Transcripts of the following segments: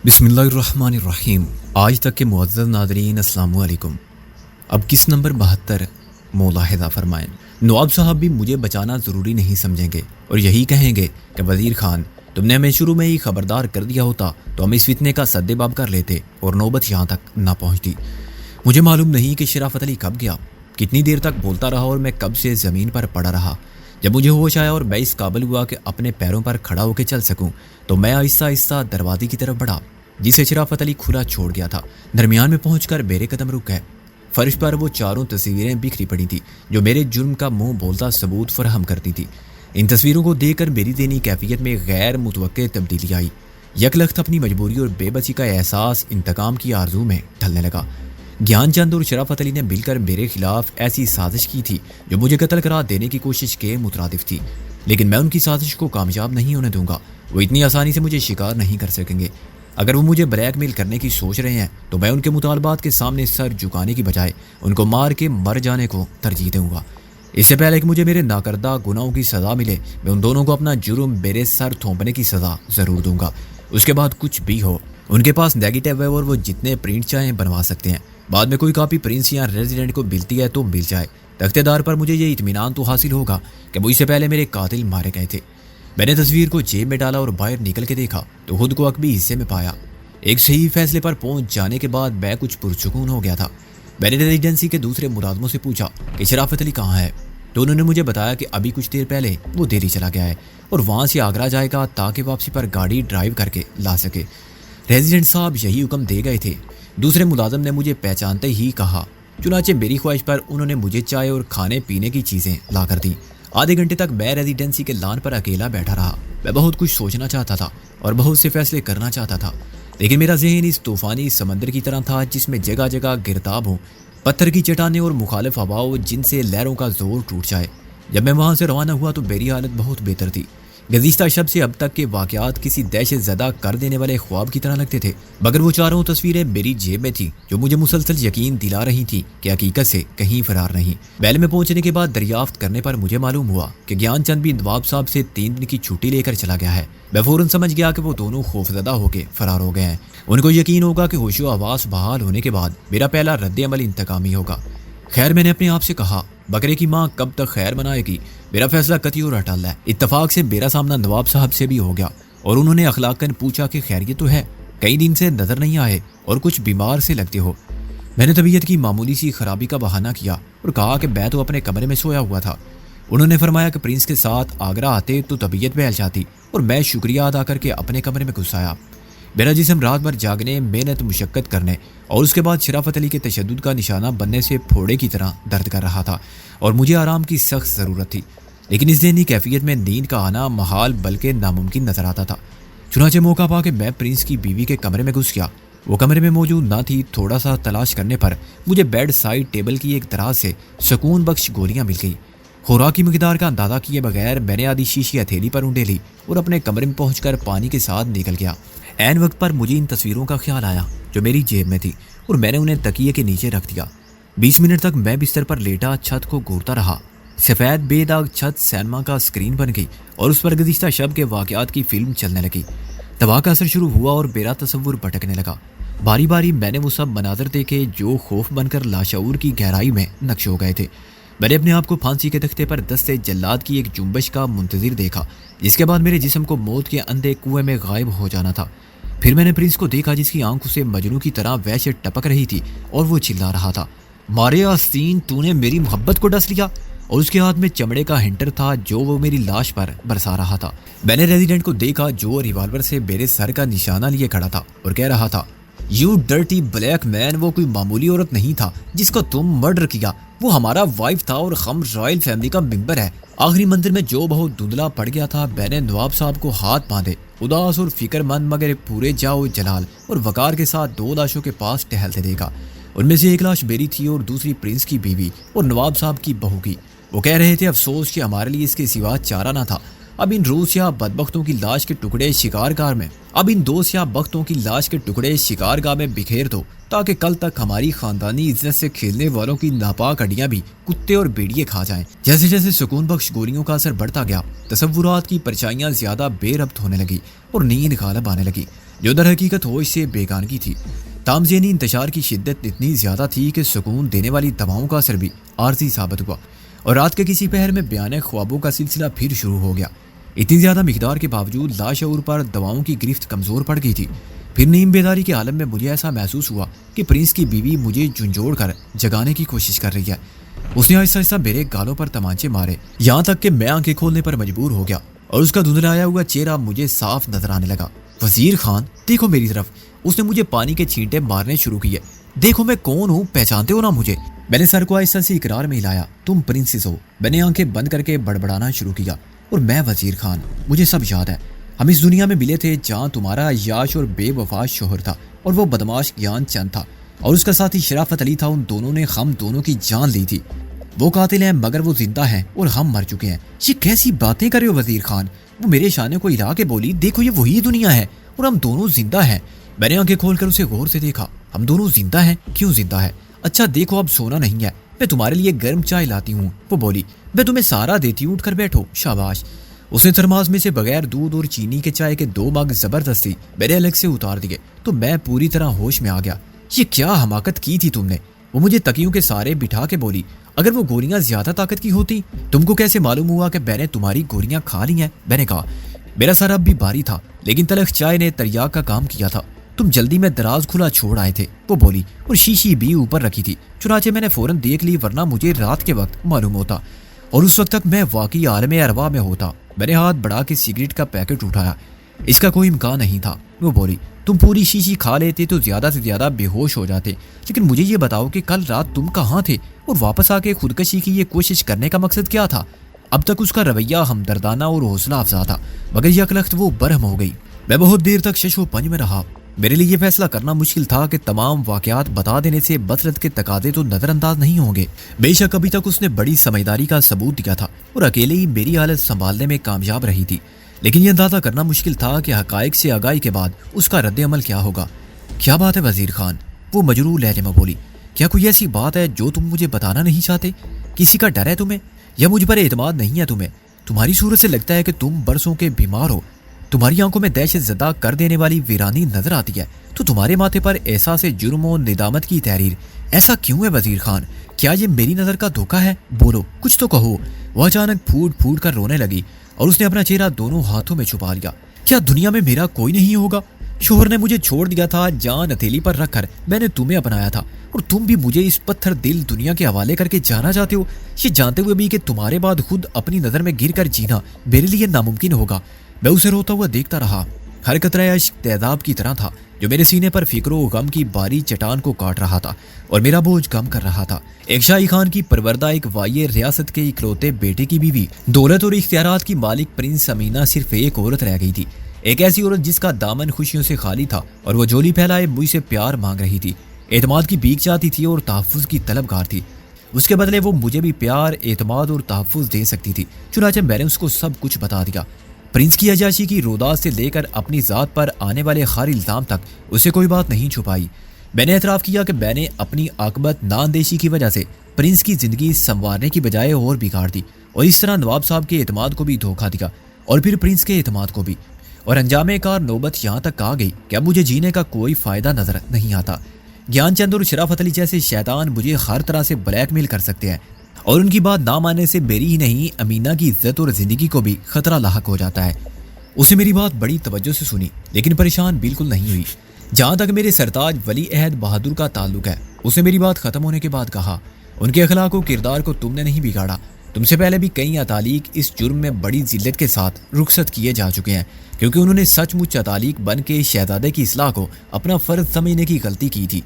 بسم اللہ الرحمن الرحیم۔ آج تک کے معزز ناظرین السلام علیکم۔ اب کس نمبر 72 ملاحظہ فرمائیں۔ نواب صاحب بھی مجھے بچانا ضروری نہیں سمجھیں گے اور یہی کہیں گے کہ وزیر خان تم نے ہمیں شروع میں ہی خبردار کر دیا ہوتا تو ہم اس فتنے کا سد باب کر لیتے اور نوبت یہاں تک نہ پہنچتی۔ مجھے معلوم نہیں کہ شرافت علی کب گیا، کتنی دیر تک بولتا رہا اور میں کب سے زمین پر پڑا رہا۔ جب مجھے ہوش آیا اور میں اس قابل ہوا کہ اپنے پیروں پر کھڑا ہو کے چل سکوں تو میں آہستہ آہستہ دروازے کی طرف بڑھا جسے شرافت علی کھلا چھوڑ گیا تھا۔ درمیان میں پہنچ کر میرے قدم رک گئے۔ فرش پر وہ چاروں تصویریں بکھری پڑی تھی جو میرے جرم کا منہ بولتا ثبوت فراہم کرتی تھی۔ ان تصویروں کو دیکھ کر میری ذہنی کیفیت میں غیر متوقع تبدیلی آئی۔ یکلخت اپنی مجبوری اور بے بسی کا احساس انتقام کی آرزو میں ڈھلنے لگا۔ گیان چند اور شرافت علی نے مل کر میرے خلاف ایسی سازش کی تھی جو مجھے قتل قرار دینے کی کوشش کے مترادف تھی، لیکن میں ان کی سازش کو کامیاب نہیں ہونے دوں گا۔ وہ اتنی آسانی سے مجھے شکار نہیں کر سکیں گے۔ اگر وہ مجھے بلیک میل کرنے کی سوچ رہے ہیں تو میں ان کے مطالبات کے سامنے سر جھکانے کی بجائے ان کو مار کے مر جانے کو ترجیح دوں گا۔ اس سے پہلے کہ مجھے میرے ناکردہ گناہوں کی سزا ملے، میں ان دونوں کو اپنا جرم میرے سر تھوپنے کی سزا ضرور دوں گا۔ اس کے بعد کچھ بھی ہو، ان کے پاس نیگیٹو ہے اور وہ جتنے پرنٹ چاہیں بنوا سکتے ہیں۔ بعد میں کوئی کاپی پرنس یا ریزیڈنٹ کو ملتی ہے تو مل جائے۔ تختہ دار پر مجھے یہ اطمینان تو حاصل ہوگا کہ مجھ سے پہلے میرے قاتل مارے گئے تھے۔ میں نے تصویر کو جیب میں ڈالا اور باہر نکل کے دیکھا تو خود کو عقبی حصے میں پایا۔ ایک صحیح فیصلے پر پہنچ جانے کے بعد میں کچھ پرسکون ہو گیا تھا۔ میں نے ریزیڈنسی کے دوسرے ملازموں سے پوچھا کہ شرافت علی کہاں ہے، تو انہوں نے مجھے بتایا کہ ابھی کچھ دیر پہلے وہ دہلی چلا گیا ہے اور وہاں سے آگرہ جائے گا تاکہ واپسی پر گاڑی ڈرائیو کر کے لا سکے۔ ریزیڈنٹ صاحب یہی حکم دے گئے تھے۔ دوسرے ملازم نے مجھے پہچانتے ہی کہا، چنانچہ میری خواہش پر انہوں نے مجھے چائے اور کھانے پینے کی چیزیں لا کر دی۔ آدھے گھنٹے تک میں ریزیڈنسی کے لان پر اکیلا بیٹھا رہا۔ میں بہت کچھ سوچنا چاہتا تھا اور بہت سے فیصلے کرنا چاہتا تھا، لیکن میرا ذہن اس طوفانی سمندر کی طرح تھا جس میں جگہ جگہ گرداب ہوں، پتھر کی چٹانیں اور مخالف ہواؤں جن سے لہروں کا زور ٹوٹ جائے۔ جب میں وہاں سے روانہ ہوا تو میری حالت بہت بہتر تھی۔ گزشتہ شب سے اب تک کے واقعات کسی دہشت زدہ کر دینے والے خواب کی طرح لگتے تھے، مگر وہ چاروں تصویریں میری جیب میں تھیں جو مجھے مسلسل یقین دلا رہی تھیں کہ حقیقت سے کہیں فرار نہیں۔ محل میں پہنچنے کے بعد دریافت کرنے پر مجھے معلوم ہوا کہ گیان چند بھی نواب صاحب سے 3 دن کی چھٹی لے کر چلا گیا ہے۔ میں فوراً سمجھ گیا کہ وہ دونوں خوفزدہ ہو کے فرار ہو گئے ہیں۔ ان کو یقین ہوگا کہ ہوش و حواس بحال ہونے کے بعد میرا پہلا رد عمل انتقامی ہوگا۔ خیر، میں نے اپنے آپ سے کہا، بکرے کی ماں کب تک خیر منائے گی؟ میرا فیصلہ قطعی اور اٹل ہے۔ اتفاق سے میرا سامنا نواب صاحب سے بھی ہو گیا اور انہوں نے اخلاقاً پوچھا کہ خیریت تو ہے، کئی دن سے نظر نہیں آئے اور کچھ بیمار سے لگتے ہو۔ میں نے طبیعت کی معمولی سی خرابی کا بہانہ کیا اور کہا کہ میں تو اپنے کمرے میں سویا ہوا تھا۔ انہوں نے فرمایا کہ پرنس کے ساتھ آگرہ آتے تو طبیعت بہل جاتی اور میں شکریہ ادا کر کے اپنے کمرے میں گھس آیا۔ میرا جسم رات بھر جاگنے، محنت مشقت کرنے اور اس کے بعد شرافت علی کے تشدد کا نشانہ بننے سے پھوڑے کی طرح درد کر رہا تھا اور مجھے آرام کی سخت ضرورت تھی، لیکن اس ذہنی کیفیت میں نیند کا آنا محال بلکہ ناممکن نظر آتا تھا۔ چنانچہ موقع پا کے میں پرنس کی بیوی کے کمرے میں گھس گیا۔ وہ کمرے میں موجود نہ تھی۔ تھوڑا سا تلاش کرنے پر مجھے بیڈ سائڈ ٹیبل کی ایک دراز سے سکون بخش گولیاں مل گئی۔ خوراک کی مقدار کا اندازہ کیے بغیر میں نے آدھی شیشی ہتھیلی پر اونڈے لی اور اپنے کمرے میں پہنچ کر پانی کے ساتھ نکل گیا۔ عین وقت پر مجھے ان تصویروں کا خیال آیا جو میری جیب میں تھی اور میں نے انہیں تکیے کے نیچے رکھ دیا۔ 20 منٹ تک میں بستر پر لیٹا چھت کو گھورتا رہا۔ سفید بے داغ چھت سینما کا اسکرین بن گئی اور اس پر گزشتہ شب کے واقعات کی فلم چلنے لگی۔ دوا کا اثر شروع ہوا اور میرا تصور بھٹکنے لگا۔ باری باری میں نے وہ سب مناظر دیکھے جو خوف بن کر لاشعور کی گہرائی میں نقش ہو گئے تھے۔ میں نے اپنے آپ کو پھانسی کے تختے پر دستے جلاد کی ایک جنبش کا منتظر دیکھا، جس کے بعد میرے جسم کو موت کے اندھے کنویں میں غائب ہو جانا تھا۔ پھر میں نے پرنس کو دیکھا جس کی آنکھوں سے مجنوں کی طرح وحشت ٹپک رہی تھی اور وہ چلا رہا تھا، مارے آستین تو نے میری محبت کو ڈس لیا، اور اس کے ہاتھ میں چمڑے کا ہنٹر تھا جو وہ میری لاش پر برسا رہا تھا۔ میں نے ریزیڈنٹ کو دیکھا جو ریوالور سے میرے سر کا نشانہ لیے کھڑا تھا اور کہہ رہا تھا، یو ڈرٹی بلیک مین، وہ کوئی معمولی عورت نہیں تھا جس کو تم مرڈر کیا، وہ ہمارا وائف تھا اور ہم رائل فیملی کا ممبر ہے۔ آخری منزل میں جو بہت دھندلا پڑ گیا تھا، میں نے نواب صاحب کو ہاتھ باندھے اداس اور فکر مند مگر پورے جاؤ جلال اور وقار کے ساتھ 2 لاشوں کے پاس ٹہلتے دیکھا۔ ان میں سے ایک لاش میری تھی اور دوسری پرنس کی بیوی اور نواب صاحب کی بہو کی۔ وہ کہہ رہے تھے، افسوس کہ ہمارے لیے اس کے سوا چارہ نہ تھا۔ اب ان روز یا بدبختوں کی لاش کے ٹکڑے شکارگاہ میں شکارگاہ میں بکھیر دو تاکہ کل تک ہماری خاندانی عزت سے کھیلنے والوں کی ناپاک ہڈیاں بھی کتے اور بیڑیے کھا جائیں۔ جیسے جیسے سکون بخش گولیوں کا اثر بڑھتا گیا، تصورات کی پرچھائیاں زیادہ بے ربط ہونے لگی اور نیند غالب آنے لگی۔ جو در حقیقت ہوش سے بیگانگی تھی۔ تام ذہنی انتشار کی شدت اتنی زیادہ تھی کہ سکون دینے والی دواؤں کا اثر بھی عارضی ثابت ہوا، اور رات کے کسی پہر میں بیان خوابوں کا سلسلہ پھر شروع ہو گیا۔ اتنی زیادہ مقدار کے باوجود لاشعور پر دواؤں کی گرفت کمزور پڑ گئی تھی۔ پھر نیم بیداری کے عالم میں مجھے ایسا محسوس ہوا کہ پرنس کی بیوی مجھے جھنجھوڑ کر جگانے کی کوشش کر رہی ہے۔ اس نے آہستہ آہستہ میرے گالوں پر تمانچے مارے، یہاں تک کہ میں آنکھیں کھولنے پر مجبور ہو گیا اور اس کا دھندلایا ہوا چہرہ مجھے صاف نظر آنے لگا۔ وزیر خان، دیکھو میری طرف۔ اس نے مجھے پانی کے چھینٹے مارنے شروع کیے۔ دیکھو میں کون ہوں، پہچانتے ہو نا مجھے؟ میں نے سر کو آہستہ سے اقرار میں ہلایا۔ تم پرنسس ہو۔ میں نے آنکھیں بند کر کے بڑبڑانا شروع کیا، اور میں وزیر خان، مجھے سب یاد ہے۔ ہم اس دنیا میں ملے تھے جہاں تمہارا عیاش اور بے وفا شوہر تھا، اور وہ بدماش گیان چند تھا، اور اس کا ساتھی شرافت علی تھا۔ ان دونوں نے ہم دونوں کی جان لی تھی۔ وہ قاتل ہیں مگر وہ زندہ ہیں، اور ہم مر چکے ہیں۔ یہ کیسی باتیں کر رہے ہو وزیر خان؟ وہ میرے شانے کو ہلا کے بولی، دیکھو یہ وہی دنیا ہے، اور ہم دونوں زندہ ہیں۔ میں نے آنکھیں کھول کر اسے غور سے دیکھا۔ ہم دونوں زندہ ہیں؟ کیوں زندہ ہے؟ اچھا دیکھو اب سونا نہیں ہے، میں تمہارے لیے گرم چائے لاتی ہوں۔ وہ بولی، میں تمہیں سارا دیتی ہوں، اٹھ کر بیٹھو۔ شاباش۔ اس نے تھرماس میں سے بغیر دودھ اور چینی کے چائے کے 2 مگ زبردستی میرے الگ سے اتار دیے، تو میں پوری طرح ہوش میں آ گیا۔ یہ کیا حماقت کی تھی تم نے؟ وہ مجھے تکیوں کے سارے بٹھا کے بولی، اگر وہ گولیاں زیادہ طاقت کی ہوتی تم کو کیسے معلوم ہوا کہ میں نے تمہاری گولیاں کھا لی ہیں؟ میں نے کہا، میرا سر اب بھی بھاری تھا، لیکن تلخ چائے نے تریاک کا کام کیا تھا۔ تم جلدی میں دراز کھلا چھوڑ آئے تھے، وہ بولی، اور شیشی بھی اوپر رکھی تھی، چنانچہ میں نے فوراً دیکھ لی، ورنہ مجھے رات کے وقت معلوم ہوتا، اور اس وقت تک میں واقعی عالم ارواح میں ہوتا۔ میں نے ہاتھ بڑھا کے سگریٹ کا پیکٹ اٹھایا۔ اس کا کوئی امکان نہیں تھا، وہ بولی، تم پوری شیشی کھا لیتے تو زیادہ سے زیادہ بے ہوش ہو جاتے، لیکن مجھے یہ بتاؤ کہ کل رات تم کہاں تھے، اور واپس آ کے خودکشی کی یہ کوشش کرنے کا مقصد کیا تھا؟ اب تک اس کا رویہ ہمدردانہ اور حوصلہ افزا تھا، مگر یکلخت وہ برہم ہو گئی۔ میں بہت دیر تک شش و پنج میں رہا۔ میرے لیے یہ فیصلہ کرنا مشکل تھا کہ تمام واقعات بتا دینے سے بصرت کے تقاضے تو نظر انداز نہیں ہوں گے۔ بے شک ابھی تک اس نے بڑی سمجھداری کا ثبوت دیا تھا، اور اکیلے ہی میری حالت سنبھالنے میں کامیاب رہی تھی، لیکن یہ اندازہ کرنا مشکل تھا کہ حقائق سے آگاہی کے بعد اس کا رد عمل کیا ہوگا۔ کیا بات ہے وزیر خان؟ وہ مجروح لہجے میں بولی، کیا کوئی ایسی بات ہے جو تم مجھے بتانا نہیں چاہتے؟ کسی کا ڈر ہے تمہیں، یا مجھ پر اعتماد نہیں ہے تمہیں؟ تمہاری صورت سے لگتا ہے کہ تم برسوں کے بیمار ہو، تمہاری آنکھوں میں دہشت زدہ کر دینے والی ویرانی نظر آتی ہے، تو تمہارے ماتھے پر احساس جرم و ندامت کی تحریر۔ ایسا کیوں ہے وزیر خان؟ کیا یہ میری نظر کا دھوکہ ہے؟ بولو، کچھ تو کہو۔ وہ اچانک پھوٹ پھوٹ کر رونے لگی، اور اس نے اپنا چہرہ دونوں ہاتھوں میں چھپا لیا۔ کیا دنیا میں میرا کوئی نہیں ہوگا؟ شوہر نے مجھے چھوڑ دیا تھا، جان ہتھیلی پر رکھ کر میں نے تمہیں اپنایا تھا، اور تم بھی مجھے اس پتھر دل دنیا کے حوالے کر کے جانا چاہتے ہو، یہ جانتے ہوئے بھی کہ تمہارے بعد خود اپنی نظر میں گر کر جینا میرے لیے ناممکن ہوگا۔ میں اسے روتا ہوا دیکھتا رہا۔ ہر قطرہ اشک تیزاب کی طرح تھا جو میرے سینے پر فکر و غم کی باری چٹان کو کاٹ رہا تھا اور میرا بوجھ کم کر رہا تھا۔ ایک شاہی خان کی پروردہ، ایک وائی ریاست کے اکلوتے بیٹے کی بیوی، دولت اور اختیارات کی مالک پرنس امینہ صرف ایک عورت رہ گئی تھی، ایک ایسی عورت جس کا دامن خوشیوں سے خالی تھا اور وہ جولی پھیلائے مجھ سے پیار مانگ رہی تھی، اعتماد کی بھیک چاہتی تھی اور تحفظ کی طلبگار تھی۔ اس کے بدلے وہ مجھے بھی پیار، اعتماد اور تحفظ دے سکتی تھی، چنانچہ میں نے اس کو سب کچھ بتا دیا۔ پرنس کی عیاشی کی روداد سے لے کر اپنی ذات پر آنے والے خار الزام تک اسے کوئی بات نہیں چھپائی۔ میں نے اعتراف کیا کہ میں نے اپنی عاقبت ناندیشی کی وجہ سے پرنس کی زندگی سنوارنے کی بجائے اور بگاڑ دی، اور اس طرح نواب صاحب کے اعتماد کو بھی دھوکہ دیا اور پھر پرنس کے اعتماد کو بھی، اور انجام کار نوبت یہاں تک آ گئی کہ اب مجھے جینے کا کوئی فائدہ نظر نہیں آتا۔ گیان چند اور شرافت علی جیسے شیطان مجھے ہر طرح سے بلیک میل کر سکتے ہیں، اور ان کی بات نہ ماننے سے میری ہی نہیں امینہ کی عزت اور زندگی کو بھی خطرہ لاحق ہو جاتا ہے۔ اسے میری بات بڑی توجہ سے سنی، لیکن پریشان بالکل نہیں ہوئی۔ جہاں تک میرے سرتاج ولی عہد بہادر کا تعلق ہے، اسے میری بات ختم ہونے کے بعد کہا، ان کے اخلاق و کردار کو تم نے نہیں بگاڑا۔ تم سے پہلے بھی کئی اتالیق اس جرم میں بڑی ذلت کے ساتھ رخصت کیے جا چکے ہیں، کیونکہ انہوں نے سچ مچ اتالیق بن کے شہزادے کی اصلاح کو اپنا فرض سمجھنے کی غلطی کی تھی۔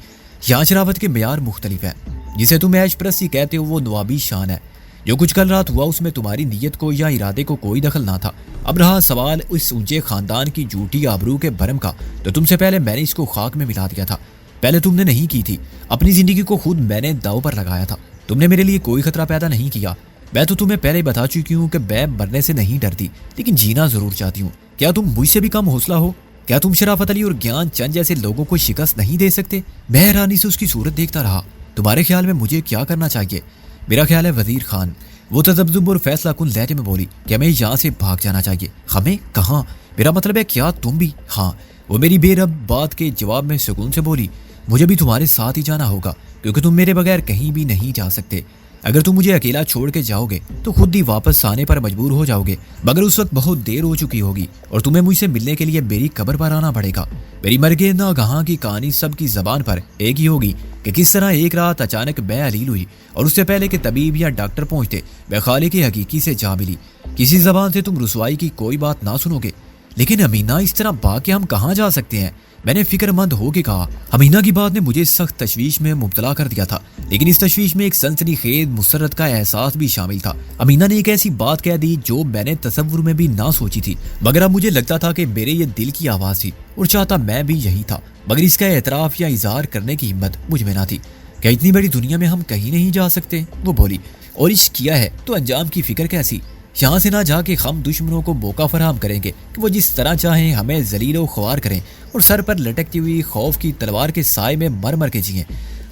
یہاں شرافت کے معیار مختلف ہے، جسے تم عیش پرستی کہتے ہو وہ نوابی شان ہے۔ جو کچھ کل رات ہوا اس میں تمہاری نیت کو یا ارادے کو کوئی دخل نہ تھا۔ اب رہا سوال اس اونچے خاندان کی جھوٹی آبرو کے بھرم کا، تو تم سے پہلے میں نے اس کو خاک میں ملا دیا تھا۔ پہلے تم نے نہیں کی تھی، اپنی زندگی کو خود میں نے داؤ پر لگایا تھا۔ تم نے میرے لیے کوئی خطرہ پیدا نہیں کیا۔ میں تو تمہیں پہلے ہی بتا چکی ہوں کہ میں مرنے سے نہیں ڈرتی، لیکن جینا ضرور چاہتی ہوں۔ کیا تم مجھ سے بھی کم حوصلہ ہو؟ کیا تم شرافت علی اور گیان چند جیسے لوگوں کو شکست نہیں دے سکتے؟ میں حیرانی سے اس کی صورت دیکھتا رہا۔ تمہارے خیال میں مجھے کیا کرنا چاہیے؟ میرا خیال ہے وزیر خان، وہ تذبذب اور فیصلہ کن لہجے میں بولی، کہ ہمیں یہاں سے بھاگ جانا چاہیے۔ ہمیں کہاں؟ میرا مطلب ہے کیا تم بھی؟ ہاں، وہ میری بے رب بات کے جواب میں سکون سے بولی، مجھے بھی تمہارے ساتھ ہی جانا ہوگا کیونکہ تم میرے بغیر کہیں بھی نہیں جا سکتے۔ اگر تم مجھے اکیلا چھوڑ کے جاؤ گے تو خود ہی واپس آنے پر مجبور ہو جاؤ گے، مگر اس وقت بہت دیر ہو چکی ہوگی اور تمہیں مجھ سے ملنے کے لیے میری قبر پر آنا پڑے گا۔ میری مرگے ناگہاں کی کہانی سب کی زبان پر ایک ہی ہوگی کہ کس طرح ایک رات اچانک میں علیل ہوئی اور اس سے پہلے کہ طبیب یا ڈاکٹر پہنچتے میں خالق حقیقی سے جا ملی۔ کسی زبان سے تم رسوائی کی کوئی بات نہ سنو گے۔ لیکن امینہ، اس طرح بھاگ کے ہم کہاں جا سکتے ہیں؟ میں نے فکر مند ہو کے کہا۔ امینہ کی بات نے مجھے سخت تشویش میں مبتلا کر دیا تھا، لیکن اس تشویش میں ایک سنسنی خیز مسرت کا احساس بھی شامل تھا۔ امینہ نے ایک ایسی بات کہہ دی جو میں نے تصور میں بھی نہ سوچی تھی، مگر اب مجھے لگتا تھا کہ میرے یہ دل کی آواز تھی اور چاہتا میں بھی یہی تھا، مگر اس کا اعتراف یا اظہار کرنے کی ہمت مجھ میں نہ تھی۔ کہ اتنی بڑی دنیا میں ہم کہیں نہیں جا سکتے؟ وہ بولی۔ اور عشق کیا ہے تو انجام کی فکر کیسی؟ یہاں سے نہ جا کے ہم دشمنوں کو موقع فراہم کریں گے کہ وہ جس طرح چاہیں ہمیں ذلیل و خوار کریں اور سر پر لٹکتی ہوئی خوف کی تلوار کے سائے میں مر مر کے جیئیں۔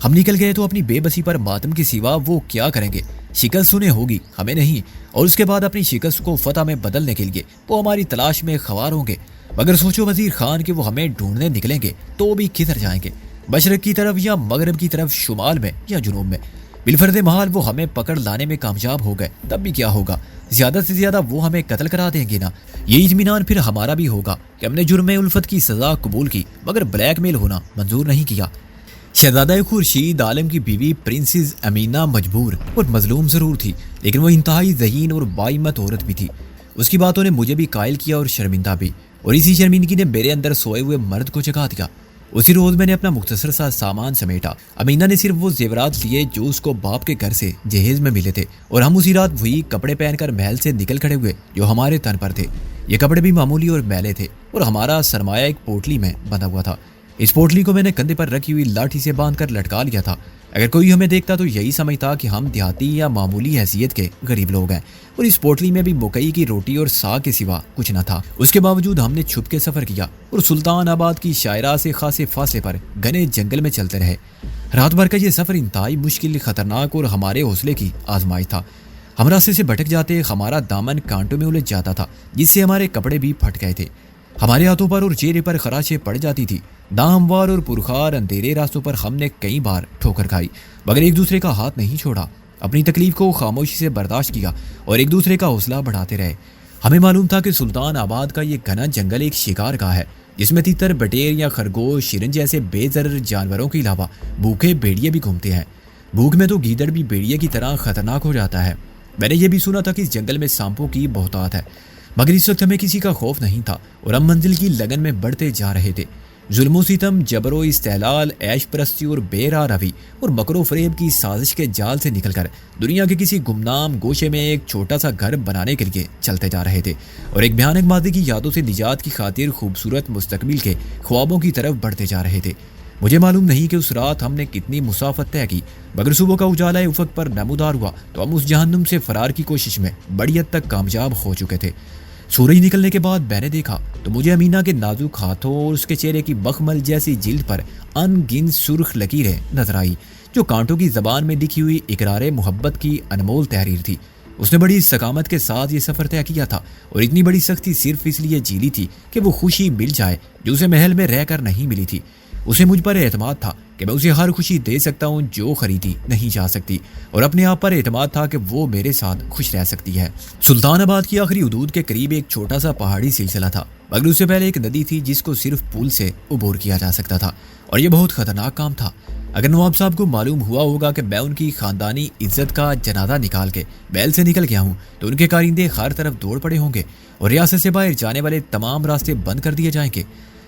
ہم نکل گئے تو اپنی بے بسی پر ماتم کے سوا وہ کیا کریں گے؟ شکست سنے ہوگی، ہمیں نہیں، اور اس کے بعد اپنی شکست کو فتح میں بدلنے کے لیے وہ ہماری تلاش میں خوار ہوں گے۔ مگر سوچو وزیر خان کہ وہ ہمیں ڈھونڈنے نکلیں گے تو بھی کدھر جائیں گے؟ مشرق کی طرف یا مغرب کی طرف، شمال میں یا جنوب میں؟ بالفرد محال وہ ہمیں پکڑ لانے میں کامیاب ہو گئے تب بھی کیا ہوگا؟ زیادہ سے زیادہ وہ ہمیں قتل کرا دیں گے نا۔ یہ اطمینان پھر ہمارا بھی ہوگا کہ ہم نے جرم الفت کی سزا قبول کی مگر بلیک میل ہونا منظور نہیں کیا۔ شہزادہ خورشید عالم کی بیوی پرنسز امینہ مجبور اور مظلوم ضرور تھی، لیکن وہ انتہائی ذہین اور باہمت عورت بھی تھی۔ اس کی باتوں نے مجھے بھی قائل کیا اور شرمندہ بھی، اور اسی شرمندگی نے میرے اندر سوئے ہوئے مرد کو جگا دیا۔ اسی روز میں نے اپنا مختصر سا سامان سمیٹا۔ امینہ نے صرف وہ زیورات لیے جو اس کو باپ کے گھر سے جہیز میں ملے تھے، اور ہم اسی رات وہی کپڑے پہن کر محل سے نکل کھڑے ہوئے جو ہمارے تن پر تھے۔ یہ کپڑے بھی معمولی اور میلے تھے اور ہمارا سرمایہ ایک پوٹلی میں بندھا ہوا تھا۔ اس پوٹلی کو میں نے کندھے پر رکھی ہوئی لاٹھی سے باندھ کر لٹکا لیا تھا۔ اگر کوئی ہمیں دیکھتا تو یہی سمجھتا کہ ہم دیہاتی یا معمولی حیثیت کے غریب لوگ ہیں، اور اس پوٹلی میں بھی مکئی کی روٹی اور ساگ کے سوا کچھ نہ تھا۔ اس کے باوجود ہم نے چھپ کے سفر کیا اور سلطان آباد کی شاعرہ سے خاصے فاصلے پر گھنے جنگل میں چلتے رہے۔ رات بھر کا یہ سفر انتہائی مشکل، خطرناک اور ہمارے حوصلے کی آزمائش تھا۔ ہم راستے سے بھٹک جاتے، ہمارا دامن کانٹوں میں الجھ جاتا تھا جس سے ہمارے کپڑے بھی پھٹ گئے تھے۔ ہمارے ہاتھوں پر اور چہرے پر خراشیں پڑ جاتی تھی۔ ناہموار اور پرخار اندھیرے راستوں پر ہم نے کئی بار ٹھوکر کھائی مگر ایک دوسرے کا ہاتھ نہیں چھوڑا، اپنی تکلیف کو خاموشی سے برداشت کیا اور ایک دوسرے کا حوصلہ بڑھاتے رہے۔ ہمیں معلوم تھا کہ سلطان آباد کا یہ گھنا جنگل ایک شکار گاہ ہے جس میں تیتر، بٹیر یا خرگوش، شرن جیسے بے ضرر جانوروں کے علاوہ بھوکے بھیڑیے بھی گھومتے ہیں۔ بھوک میں تو گیدڑ بھی بھیڑیے کی طرح خطرناک ہو جاتا ہے۔ میں نے یہ بھی سنا تھا کہ اس جنگل میں سانپوں کی بہتات ہے، مگر اس وقت ہمیں کسی کا خوف نہیں تھا اور ہم منزل کی لگن میں بڑھتے جا رہے تھے۔ ظلم و ستم، جبر و استحلال، عیش پرستی اور بے راہ روی اور مکر و فریب کی سازش کے جال سے نکل کر دنیا کے کسی گمنام گوشے میں ایک چھوٹا سا گھر بنانے کے لیے چلتے جا رہے تھے اور ایک بھیانک ماضی کی یادوں سے نجات کی خاطر خوبصورت مستقبل کے خوابوں کی طرف بڑھتے جا رہے تھے۔ مجھے معلوم نہیں کہ اس رات ہم نے کتنی مسافت طے کی، مگر صبح کا اجالا افق پر نمودار ہوا تو ہم اس جہنم سے فرار کی کوشش میں بڑی حد تک کامیاب ہو چکے تھے۔ سورج نکلنے کے بعد میں نے دیکھا تو مجھے امینہ کے نازک ہاتھوں اور اس کے چہرے کی مخمل جیسی جلد پر ان گن سرخ لکیریں نظر آئی جو کانٹوں کی زبان میں لکھی ہوئی اقرار محبت کی انمول تحریر تھی۔ اس نے بڑی استقامت کے ساتھ یہ سفر طے کیا تھا اور اتنی بڑی سختی صرف اس لیے جیلی تھی کہ وہ خوشی مل جائے جو اسے محل میں رہ کر نہیں ملی تھی۔ اسے مجھ پر اعتماد تھا کہ میں اسے ہر خوشی دے سکتا ہوں جو خریدی نہیں جا سکتی، اور اپنے آپ پر اعتماد تھا کہ وہ میرے ساتھ خوش رہ سکتی ہے۔ سلطان آباد کی آخری حدود کے قریب ایک چھوٹا سا پہاڑی سلسلہ تھا، مگر اس سے پہلے ایک ندی تھی جس کو صرف پل سے عبور کیا جا سکتا تھا، اور یہ بہت خطرناک کام تھا۔ اگر نواب صاحب کو معلوم ہوا ہوگا کہ میں ان کی خاندانی عزت کا جنازہ نکال کے بیل سے نکل گیا ہوں تو ان کے کارندے ہر طرف دوڑ پڑے ہوں گے اور ریاست سے باہر جانے والے تمام راستے بند کر دیے جائیں گے۔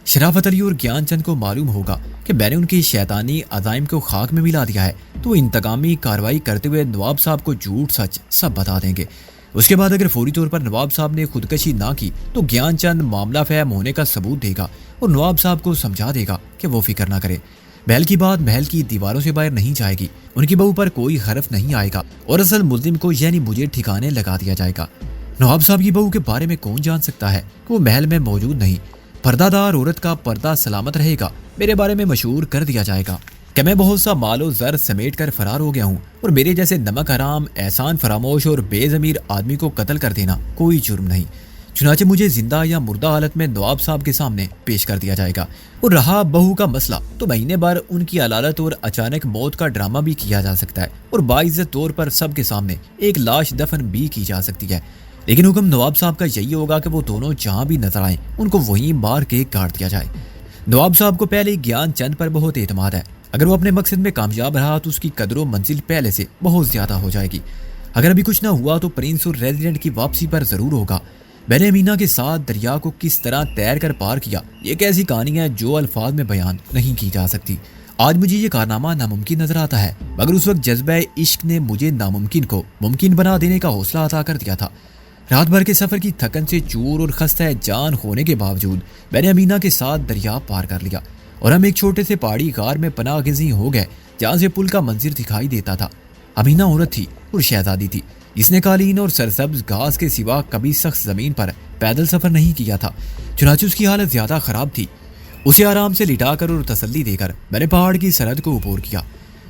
شرافت علی اور گیان چند کو معلوم ہوگا کہ میں نے ان کی شیطانی عزائم کو خاک میں ملا دیا ہے تو وہ انتقامی کارروائی کرتے ہوئے نواب صاحب کو جھوٹ سچ سب بتا دیں گے۔ اس کے بعد اگر فوری طور پر نواب صاحب نے خودکشی نہ کی تو گیان چند معاملہ فہم ہونے کا ثبوت دے گا اور نواب صاحب کو سمجھا دے گا کہ وہ فکر نہ کرے۔ محل کی بات محل کی دیواروں سے باہر نہیں جائے گی، ان کی بہو پر کوئی حرف نہیں آئے گا اور اصل ملزم کو یعنی مجھے ٹھکانے لگا دیا جائے گا۔ نواب صاحب کی بہو کے بارے میں کون جان سکتا ہے کہ وہ محل میں موجود نہیں؟ پردہ دار عورت کا پردہ سلامت رہے گا۔ میرے بارے میں مشہور کر دیا جائے گا کہ میں بہت سا مال و زر سمیٹ کر فرار ہو گیا ہوں، اور میرے جیسے نمک حرام، احسان فراموش اور بے ضمیر آدمی کو قتل کر دینا کوئی جرم نہیں۔ چنانچہ مجھے زندہ یا مردہ حالت میں نواب صاحب کے سامنے پیش کر دیا جائے گا۔ اور رہا بہو کا مسئلہ، تو مہینے بھر ان کی علالت اور اچانک موت کا ڈرامہ بھی کیا جا سکتا ہے، اور باعزت طور پر سب کے سامنے ایک لاش دفن بھی کی جا سکتی ہے، لیکن حکم نواب صاحب کا یہی ہوگا کہ وہ دونوں جہاں بھی نظر آئیں ان کو وہیں مار کے کاٹ دیا جائے۔ نواب صاحب کو پہلے گیان چند پر بہت اعتماد ہے، اگر وہ اپنے مقصد میں کامیاب رہا تو اس کی قدر و منزل پہلے سے بہت زیادہ ہو جائے گی، اگر ابھی کچھ نہ ہوا تو پرنس اور ریزیڈنٹ کی واپسی پر ضرور ہوگا۔ میں نے امینا کے ساتھ دریا کو کس طرح تیر کر پار کیا، یہ ایک ایسی کہانی ہے جو الفاظ میں بیان نہیں کی جا سکتی۔ آج مجھے یہ کارنامہ ناممکن نظر آتا ہے، مگر اس وقت جذبہ عشق نے مجھے ناممکن کو ممکن بنا دینے کا حوصلہ عطا کر دیا تھا۔ رات بھر کے سفر کی تھکن سے چور اور خستہ جان ہونے کے باوجود میں نے امینا کے ساتھ دریا پار کر لیا، اور ہم ایک چھوٹے سے پہاڑی غار میں پناہ گزین ہو گئے جہاں سے پل کا منظر دکھائی دیتا تھا۔ امینا عورت تھی اور شہزادی تھی، جس نے قالین اور سرسبز گھاس کے سوا کبھی سخت زمین پر پیدل سفر نہیں کیا تھا، چنانچہ اس کی حالت زیادہ خراب تھی۔ اسے آرام سے لٹا کر اور تسلی دے کر میں نے پہاڑ کی سرحد کو عبور کیا۔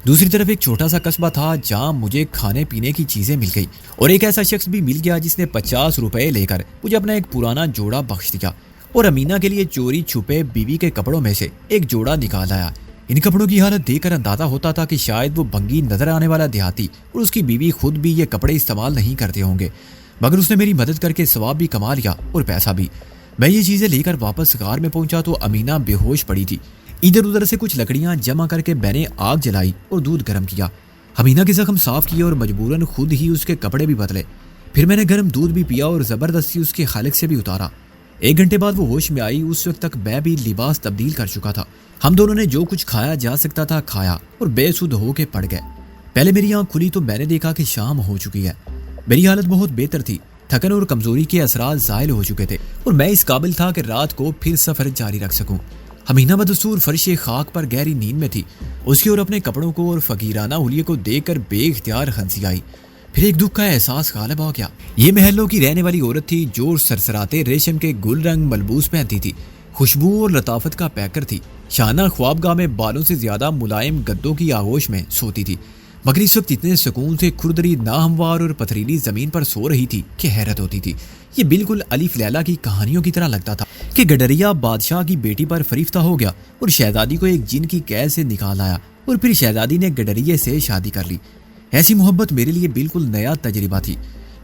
دوسری طرف ایک چھوٹا سا قصبہ تھا جہاں مجھے کھانے پینے کی چیزیں مل گئی، اور ایک ایسا شخص بھی مل گیا جس نے 50 روپے لے کر مجھے اپنا ایک پرانا جوڑا بخش دیا، اور امینا کے لیے چوری چھپے بیوی کے کپڑوں میں سے ایک جوڑا نکال آیا۔ ان کپڑوں کی حالت دیکھ کر اندازہ ہوتا تھا کہ شاید وہ بنگی نظر آنے والا دیہاتی اور اس کی بیوی خود بھی یہ کپڑے استعمال نہیں کرتے ہوں گے، مگر اس نے میری مدد کر کے ثواب بھی کما لیا اور پیسہ بھی۔ میں یہ چیزیں لے کر واپس غار میں پہنچا تو امینا بے ہوش پڑی تھی۔ ادھر ادھر سے کچھ لکڑیاں جمع کر کے میں نے آگ جلائی اور دودھ گرم کیا، امینا کے زخم صاف کیے اور مجبوراً خود ہی اس کے کپڑے بھی بدلے۔ پھر میں نے گرم دودھ بھی پیا اور زبردستی اس کے خالق سے بھی اتارا۔ 1 گھنٹے بعد وہ ہوش میں آئی، اس وقت تک میں بھی لباس تبدیل کر چکا تھا۔ ہم دونوں نے جو کچھ کھایا جا سکتا تھا کھایا اور بے سدھ ہو کے پڑ گئے۔ پہلے میری آنکھ کھلی تو میں نے دیکھا کہ شام ہو چکی ہے۔ میری حالت بہت بہتر تھی، تھکن اور کمزوری کے اثرات زائل ہو چکے تھے، اور میں اس قابل تھا کہ رات کو پھر سفر جاری رکھ سکوں۔ امینا بدستور فرش خاک پر گہری نیند میں تھی، اس کی اور اپنے کپڑوں کو اور فقیرانہ حلیے کو دیکھ کر بے اختیار ہنسی آئی۔ پھر ایک دکھ کا احساس غالب ہو گیا۔ یہ محلوں کی رہنے والی عورت تھی جو سرسراتے ریشم کے گل رنگ ملبوس پہنتی تھی، خوشبو اور لطافت کا پیکر تھی، شانہ خوابگاہ میں بالوں سے زیادہ ملائم گدوں کی آغوش میں سوتی تھی، مگر اس وقت اتنے سکون سے کھردری ناہموار اور پتھریلی زمین پر سو رہی تھی کہ حیرت ہوتی تھی۔ یہ بالکل الف لیلا کی کہانیوں کی طرح لگتا تھا کہ گڈریا بادشاہ کی بیٹی پر فریفتہ ہو گیا اور شہزادی کو ایک جن کی قید سے نکال آیا، اور پھر شہزادی نے گڈریے سے شادی کر لی۔ ایسی محبت میرے لیے بالکل نیا تجربہ تھی۔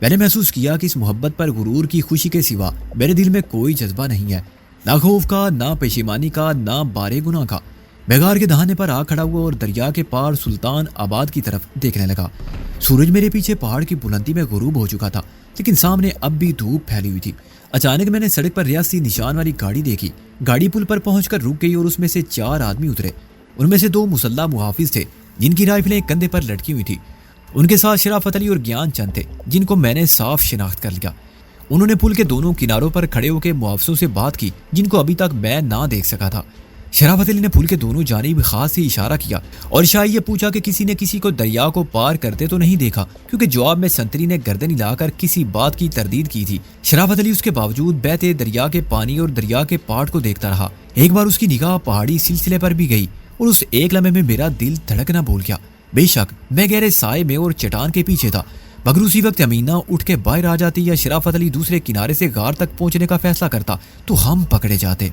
میں نے محسوس کیا کہ اس محبت پر غرور کی خوشی کے سوا میرے دل میں کوئی جذبہ نہیں ہے، نہ خوف کا، نہ پشیمانی کا، نہ بارے گناہ کا۔ میں غار کے دہانے پر آ کھڑا ہوا اور دریا کے پار سلطان آباد کی طرف دیکھنے لگا۔ سورج میرے پیچھے پہاڑ کی بلندی میں غروب ہو چکا تھا، لیکن سامنے اب بھی دھوپ پھیلی ہوئی تھی۔ اچانک میں نے سڑک پر ریاستی نشان والی گاڑی دیکھی۔ گاڑی پل پر پہنچ کر رک گئی اور اس میں سے 4 آدمی اترے۔ ان میں سے 2 مسلح محافظ تھے جن کی رائفلیں کندھے پر لٹکی ہوئی تھی۔ ان کے ساتھ شرافت علی اور گیان چند تھے جن کو میں نے صاف شناخت کر لیا۔ انہوں نے پل کے دونوں کناروں پر کھڑے ہو کے محافظوں سے بات کی جن کو ابھی تک میں نہ دیکھ سکا تھا۔ شرافت علی نے پل کے دونوں جانب خاص سے اشارہ کیا اور شاید یہ پوچھا کہ کسی نے کسی کو دریا کو پار کرتے تو نہیں دیکھا، کیونکہ جواب میں سنتری نے گردن ہلا کر کسی بات کی تردید کی تھی۔ شرافت علی اس کے باوجود بہتے دریا کے پانی اور دریا کے پاٹ کو دیکھتا رہا۔ ایک بار اس کی نگاہ پہاڑی سلسلے پر بھی گئی اور اس ایک لمحے میں میرا دل دھڑکنا بھول گیا۔ بے شک میں گہرے سائے میں اور چٹان کے پیچھے تھا، مگر اسی وقت امینا اٹھ کے باہر آ جاتی یا شرافت علی دوسرے کنارے سے غار تک پہنچنے کا فیصلہ کرتا تو ہم پکڑے جاتے۔